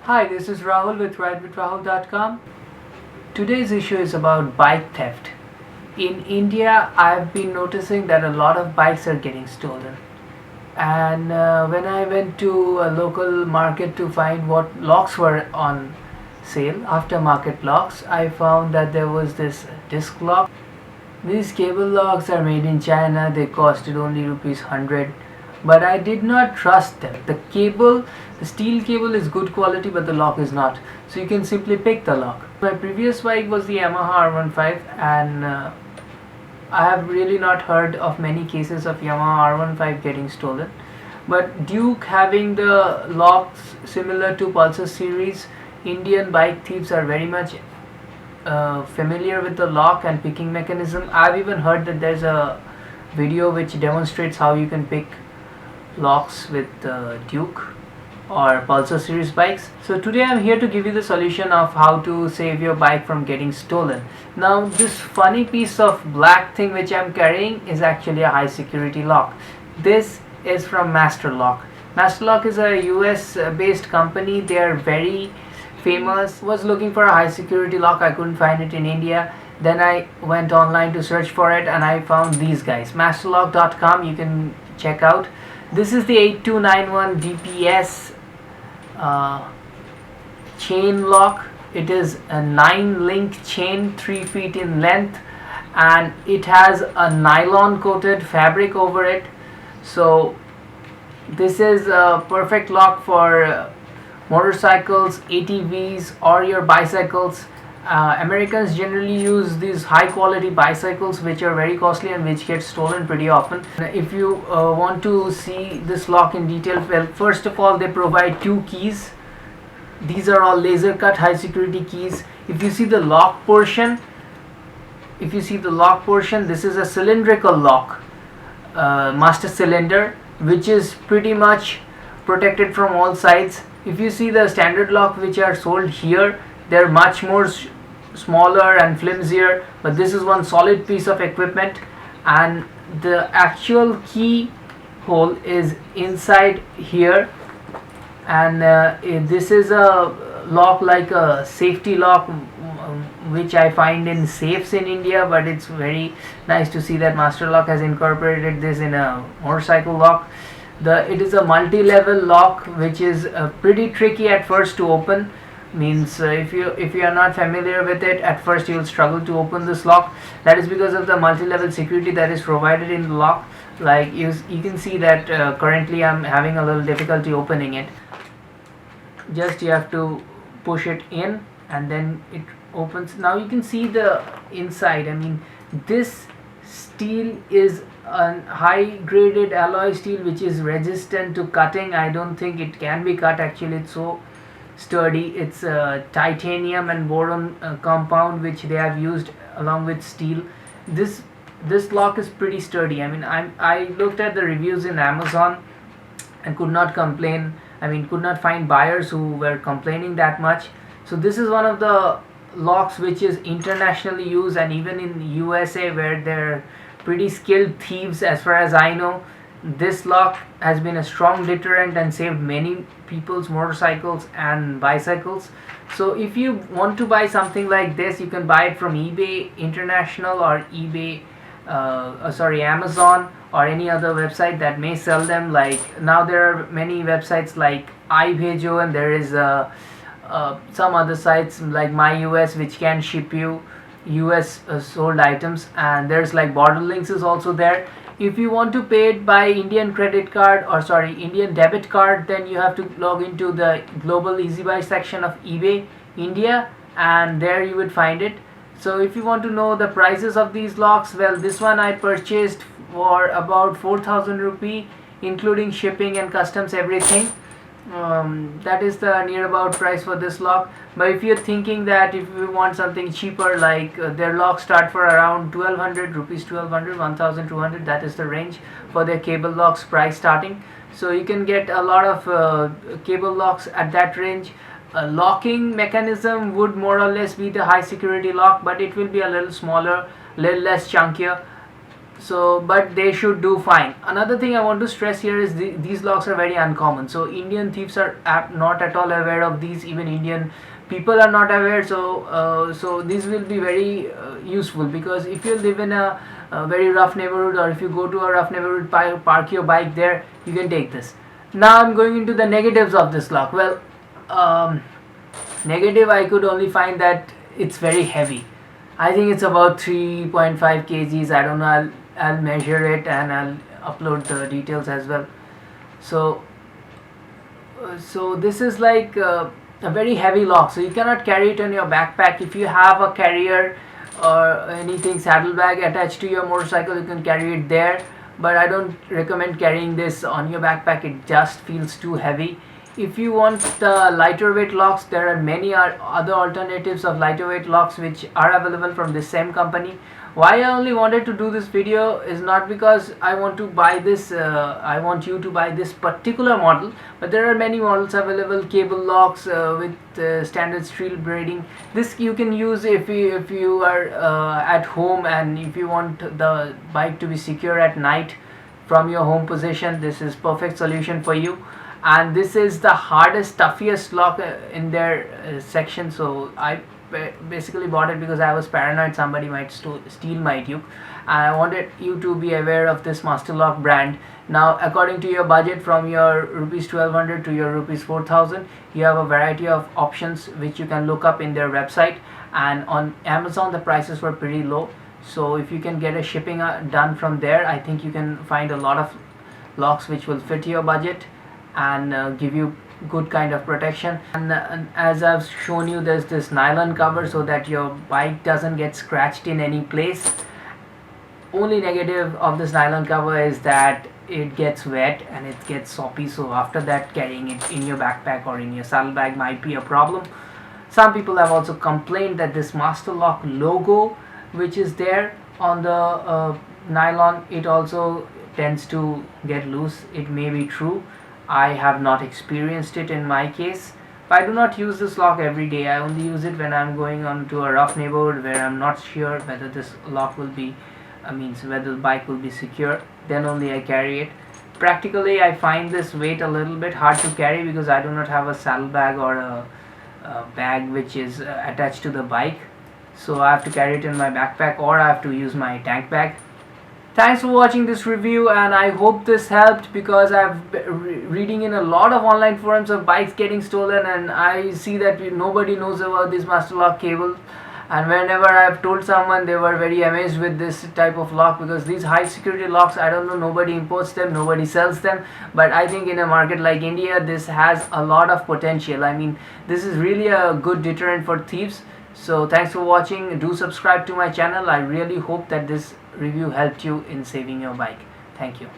Hi, this is Rahul with RideWithRahul.com. Today's issue is about bike theft. In India, I've been noticing that a lot of bikes are getting stolen. And when I went to a local market to find what locks were on sale, aftermarket locks, I found that there was this disc lock. These cable locks are made in China, they costed only rupees 100. But I did not trust them. The steel cable is good quality, but the lock is not. So you can simply pick the lock. My previous bike was the Yamaha R15, and I have really not heard of many cases of Yamaha R15 getting stolen. But Duke having the locks similar to Pulsar series, Indian bike thieves are very much familiar with the lock and picking mechanism. I've even heard that there's a video which demonstrates how you can pick locks with Duke or Pulsar series bikes. So today I'm here to give you the solution of how to save your bike from getting stolen. Now this funny piece of black thing which I'm carrying is actually a high security lock. This is from Master Lock. Master Lock is a US based company. They are very famous. Was looking for a high security lock. I couldn't find it in India. Then I went online to search for it and I found these guys. Masterlock.com, you can check out. This is the 8291 DPS chain lock. It is a 9-link chain, 3 feet in length, and it has a nylon coated fabric over it. So this is a perfect lock for motorcycles, ATVs, or your bicycles. Americans generally use these high quality bicycles which are very costly and which get stolen pretty often. If you want to see this lock in detail, well, first of all, they provide 2 keys. These are all laser cut high security keys. If you see the lock portion, this is a cylindrical lock, master cylinder, which is pretty much protected from all sides. If you see the standard lock which are sold here, they're much more smaller and flimsier, but this is one solid piece of equipment, and the actual key hole is inside here. And this is a lock like a safety lock which I find in safes in India, but it's very nice to see that Master Lock has incorporated this in a motorcycle lock. It is a multi-level lock which is pretty tricky at first to open. Means if you are not familiar with it, at first you will struggle to open this lock. That is because of the multi-level security that is provided in the lock. Like you can see that currently I'm having a little difficulty opening it. Just you have to push it in and then it opens. Now you can see the inside. I mean, this steel is a high graded alloy steel which is resistant to cutting. I don't think it can be cut, actually. It's so sturdy. It's titanium and boron compound which they have used along with steel. This lock is pretty sturdy. I mean, I looked at the reviews in Amazon and could not complain. I mean, could not find buyers who were complaining that much. So this is one of the locks which is internationally used, and even in USA where they're pretty skilled thieves, as far as I know, this lock has been a strong deterrent and saved many people's motorcycles and bicycles. So if you want to buy something like this, you can buy it from eBay International or Amazon or any other website that may sell them. Like now there are many websites like iBhejo, and there is some other sites like MyUS which can ship you US sold items, and there's like Border Links is also there. If you want to pay it by Indian credit card Indian debit card, then you have to log into the Global Easy Buy section of eBay India, and there you would find it. So if you want to know the prices of these locks, well, this one I purchased for about 4,000 rupee, including shipping and customs, everything. That is the near about price for this lock. But if you're thinking that if you want something cheaper, like their locks start for around 1200 rupees, 1200, that is the range for their cable locks price starting. So you can get a lot of cable locks at that range. A locking mechanism would more or less be the high security lock, but it will be a little smaller, little less chunkier. So but they should do fine. Another thing I want to stress here is these locks are very uncommon, so Indian thieves are not at all aware of these. Even Indian people are not aware. So these will be very useful, because if you live in a very rough neighborhood, or if you go to a rough neighborhood, park your bike there, you can take this. Now I'm going into the negatives of this lock. Well, negative, I could only find that it's very heavy. I think it's about 3.5 kgs. I don't know. I'll measure it and I'll upload the details as well. So this is like a very heavy lock, so you cannot carry it on your backpack. If you have a carrier or anything, saddlebag attached to your motorcycle, you can carry it there, but I don't recommend carrying this on your backpack. It just feels too heavy. If you want the lighter weight locks, there are many other alternatives of lighter weight locks which are available from this same company. Why I only wanted to do this video is not because I want to buy this, I want you to buy this particular model, but there are many models available. Cable locks with standard steel braiding. This you can use if you are at home, and if you want the bike to be secure at night from your home position. This is perfect solution for you. And this is the hardest, toughest lock in their section. So I basically bought it because I was paranoid somebody might steal my Duke, and I wanted you to be aware of this Master Lock brand. Now, according to your budget, from your rupees 1200 to your rupees 4000, you have a variety of options which you can look up in their website, and on Amazon the prices were pretty low. So if you can get a shipping done from there, I think you can find a lot of locks which will fit your budget and give you good kind of protection. And as I've shown you, there's this nylon cover so that your bike doesn't get scratched in any place. Only negative of this nylon cover is that it gets wet and it gets soppy, so after that carrying it in your backpack or in your saddlebag might be a problem. Some people have also complained that this Master Lock logo which is there on the nylon, it also tends to get loose. It may be true. I have not experienced it in my case. I do not use this lock every day. I only use it when I'm going on to a rough neighborhood where I'm not sure whether this lock will be, whether the bike will be secure. Then only I carry it. Practically, I find this weight a little bit hard to carry because I do not have a saddlebag or a bag which is attached to the bike. So I have to carry it in my backpack, or I have to use my tank bag. Thanks for watching this review, and I hope this helped, because I've been reading in a lot of online forums of bikes getting stolen, and I see that nobody knows about this Master Lock cable. And whenever I've told someone, they were very amazed with this type of lock, because these high security locks, I don't know, nobody imports them, nobody sells them, but I think in a market like India, this has a lot of potential. This is really a good deterrent for thieves. So thanks for watching. Do subscribe to my channel. I really hope that this review helped you in saving your bike. Thank you.